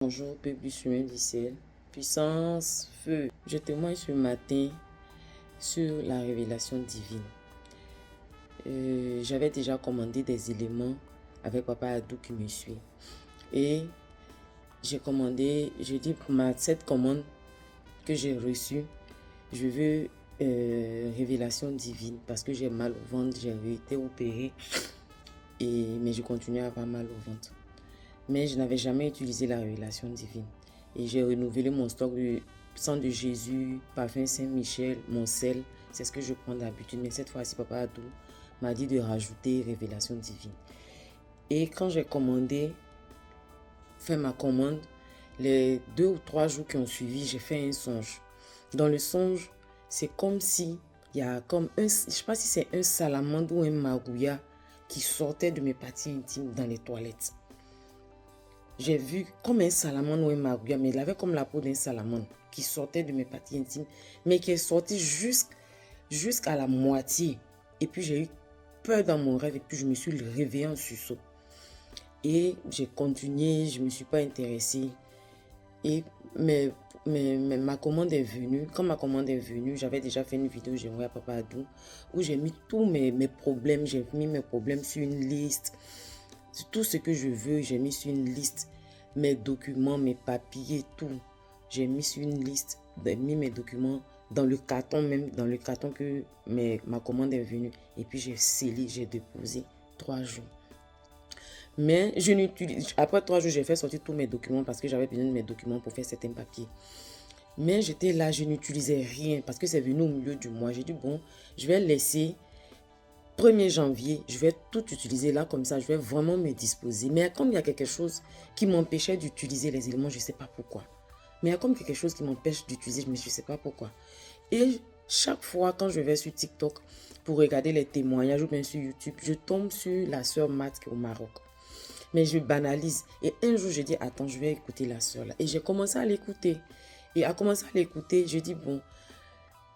Bonjour, peuple du chemin du ciel. Puissance, feu. Je témoigne ce matin sur la révélation divine. J'avais déjà commandé des éléments avec Papa Adou qui me suit. Et j'ai commandé, je dis pour cette commande que j'ai reçue, je veux révélation divine parce que j'ai mal au ventre, j'ai été opérée, mais je continue à avoir mal au ventre. Mais je n'avais jamais utilisé la révélation divine. Et j'ai renouvelé mon stock de sang de Jésus, parfum Saint-Michel, mon sel. C'est ce que je prends d'habitude. Mais cette fois-ci, Papa Adou m'a dit de rajouter révélation divine. Et quand j'ai fait ma commande, les 2 ou 3 jours qui ont suivi, j'ai fait un songe. Dans le songe, c'est comme si il y a comme un, je ne sais pas si c'est un salamandre ou un marouilla qui sortait de mes parties intimes dans les toilettes. J'ai vu comme un salamandre ou un marouilla, mais il avait comme la peau d'un salamandre qui sortait de mes parties intimes, mais qui est sorti jusqu'à la moitié. Et puis j'ai eu peur dans mon rêve et puis je me suis réveillée en sursaut. Et j'ai continué, je ne me suis pas intéressée. Et ma commande est venue. Quand ma commande est venue, j'avais déjà fait une vidéo, j'ai envoyé à Papa Adou, où j'ai mis tous mes problèmes, j'ai mis mes problèmes sur une liste. Tout ce que je veux, j'ai mis sur une liste. Mes documents, mes papiers, tout. J'ai mis sur une liste, j'ai mis mes documents dans le carton même, dans le carton que ma commande est venue. Et puis j'ai scellé, j'ai déposé 3 jours. Mais je n'utilise, après 3 jours, j'ai fait sortir tous mes documents parce que j'avais besoin de mes documents pour faire certains papiers. Mais j'étais là, je n'utilisais rien parce que c'est venu au milieu du mois. J'ai dit bon, je vais laisser 1er janvier, je vais tout utiliser là comme ça, je vais vraiment me disposer. Mais comme il y a quelque chose qui m'empêchait d'utiliser les éléments, je ne sais pas pourquoi. Mais il y a comme quelque chose qui m'empêche d'utiliser, mais je ne sais pas pourquoi. Et chaque fois quand je vais sur TikTok pour regarder les témoignages ou bien sur YouTube, je tombe sur la sœur Mat qui est au Maroc. Mais je banalise. Et un jour, je dis, attends, je vais écouter la sœur là. Et j'ai commencé à l'écouter. Et à commencer à l'écouter, je dis, bon,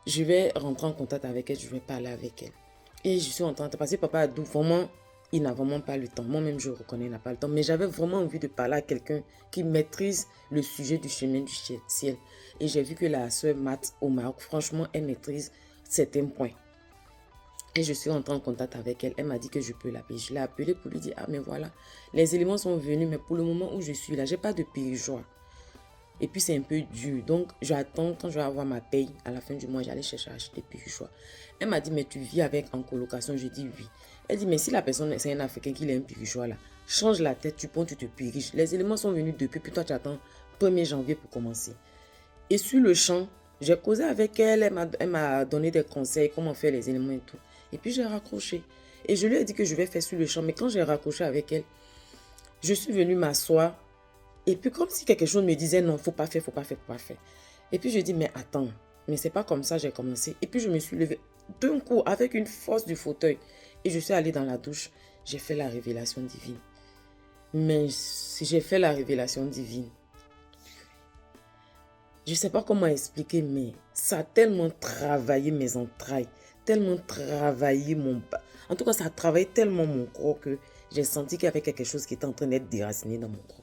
je vais rentrer en contact avec elle, je vais parler avec elle. Et je suis en train de passer Papa Adou, vraiment, il n'a vraiment pas le temps. Moi-même, je reconnais, il n'a pas le temps. Mais j'avais vraiment envie de parler à quelqu'un qui maîtrise le sujet du chemin du ciel. Et j'ai vu que la sœur Mat au Maroc, franchement, elle maîtrise certains points. Et je suis entrée en contact avec elle. Elle m'a dit que je peux l'appeler. Je l'ai appelée pour lui dire, ah mais voilà, les éléments sont venus, mais pour le moment où je suis là, je n'ai pas de périjoie. Et puis c'est un peu dur. Donc j'attends quand je vais avoir ma paye à la fin du mois, j'allais chercher à acheter des périjoies. Elle m'a dit, mais tu vis avec en colocation? Je dis oui. Elle dit, mais si la personne, c'est un Africain qui a un périjoie là, change la tête, tu prends, tu te périges. Les éléments sont venus depuis, puis toi tu attends 1er janvier pour commencer. Et sur le champ, j'ai causé avec elle, elle m'a donné des conseils, comment faire les éléments et tout. Et puis j'ai raccroché. Et je lui ai dit que je vais faire sur le champ. Mais quand j'ai raccroché avec elle, je suis venue m'asseoir. Et puis comme si quelque chose me disait non, faut pas faire, faut pas faire, faut pas faire. Et puis je dis mais attends, mais c'est pas comme ça j'ai commencé. Et puis je me suis levée d'un coup avec une force du fauteuil. Et je suis allée dans la douche. J'ai fait la révélation divine. Mais si j'ai fait la révélation divine, je ne sais pas comment expliquer, mais ça a tellement travaillé mes entrailles, tellement travaillé mon... En tout cas, ça a travaillé tellement mon corps que j'ai senti qu'il y avait quelque chose qui était en train d'être déraciné dans mon corps.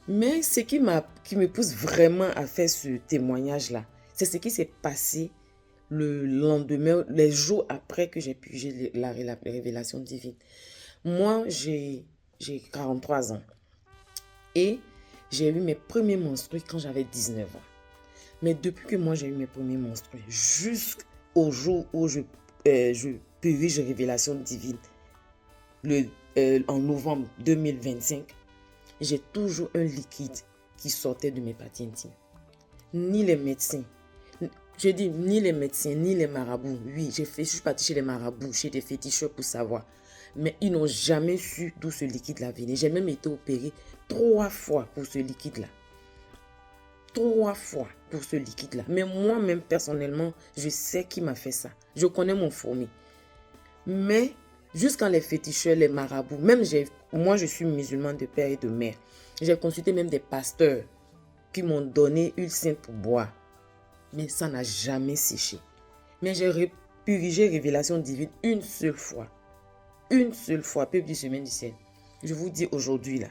Mais ce qui me pousse vraiment à faire ce témoignage-là, c'est ce qui s'est passé le lendemain, les jours après que j'ai pigé la révélation divine. Moi, j'ai 43 ans et j'ai eu mes premiers menstrues quand j'avais 19 ans. Mais depuis que moi j'ai eu mes premiers menstrues, jusqu'au jour où je purige révélation divine, en novembre 2025, j'ai toujours un liquide qui sortait de mes parties intimes. Ni les médecins, je dis ni les médecins, ni les marabouts. Oui, je suis partie chez les marabouts, chez des féticheurs pour savoir. Mais ils n'ont jamais su d'où ce liquide-là venait. J'ai même été opérée 3 fois pour ce liquide-là. 3 fois pour ce liquide-là. Mais moi-même, personnellement, je sais qui m'a fait ça. Je connais mon fourmi. Mais jusqu'à les féticheurs, les marabouts, même moi, je suis musulmane de père et de mère. J'ai consulté même des pasteurs qui m'ont donné huile sainte pour boire. Mais ça n'a jamais séché. Mais j'ai purigé révélation divine une seule fois. Une seule fois, peuple du chemin du ciel. Je vous dis aujourd'hui là.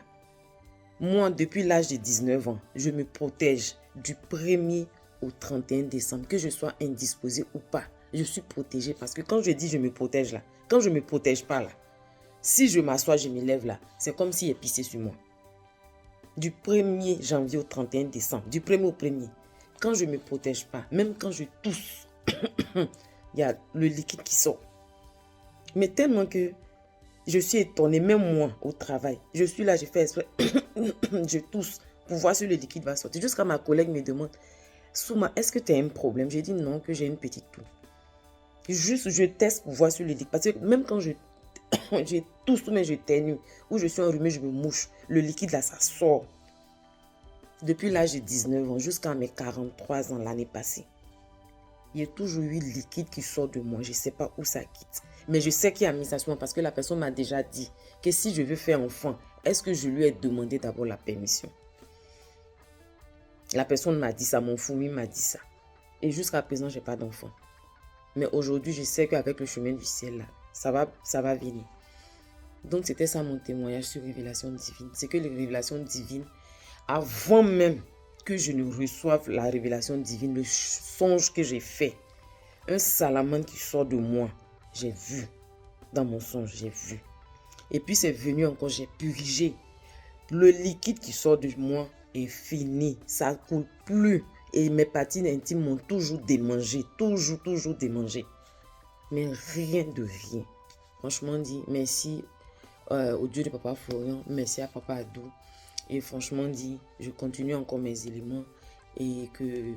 Moi, depuis l'âge de 19 ans, je me protège du 1er au 31 décembre, que je sois indisposée ou pas. Je suis protégée parce que quand je dis je me protège là, quand je ne me protège pas là, si je m'assois, je me lève là, c'est comme s'il est pissé sur moi. Du 1er janvier au 31 décembre, du 1er au 1er, quand je ne me protège pas, même quand je tousse, il y a le liquide qui sort. Mais tellement que je suis étonnée, même moi au travail, je suis là, je fais exprès, je tousse pour voir si le liquide va sortir. Jusqu'à ma collègue me demande, Souma, est-ce que tu as un problème? J'ai dit non, que j'ai une petite toux. Juste, je teste pour voir si le liquide, parce que même quand je tousse, mais je ténue, ou je suis enrhumée, je me mouche, le liquide là, ça sort. Depuis l'âge de 19 ans jusqu'à mes 43 ans l'année passée, il y a toujours eu le liquide qui sort de moi. Je ne sais pas où ça quitte. Mais je sais qu'il y a mis ça sur moi parce que la personne m'a déjà dit que si je veux faire enfant, est-ce que je lui ai demandé d'abord la permission? La personne m'a dit ça, mon fourmi m'a dit ça. Et jusqu'à présent, je n'ai pas d'enfant. Mais aujourd'hui, je sais qu'avec le chemin du ciel, là, ça va venir. Donc, c'était ça mon témoignage sur révélation divine. C'est que les révélations divines, avant même que je ne reçoive la révélation divine, le songe que j'ai fait, un salamandre qui sort de moi, j'ai vu. Dans mon songe, j'ai vu. Et puis c'est venu encore, j'ai purgé. Le liquide qui sort de moi est fini. Ça ne coule plus. Et mes parties intimes m'ont toujours démangé. Toujours démangé. Mais rien de rien. Franchement dit, merci au Dieu de Papa Florian. Merci à Papa Adou. Et franchement dit, je continue encore mes éléments. Et que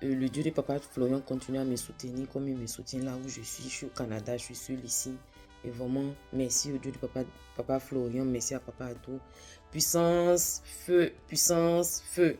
le Dieu de Papa Florian continue à me soutenir comme il me soutient là où je suis. Je suis au Canada, je suis seule ici. Et vraiment, merci au Dieu de Papa Florian, merci à Papa Adou. Puissance, feu, puissance, feu.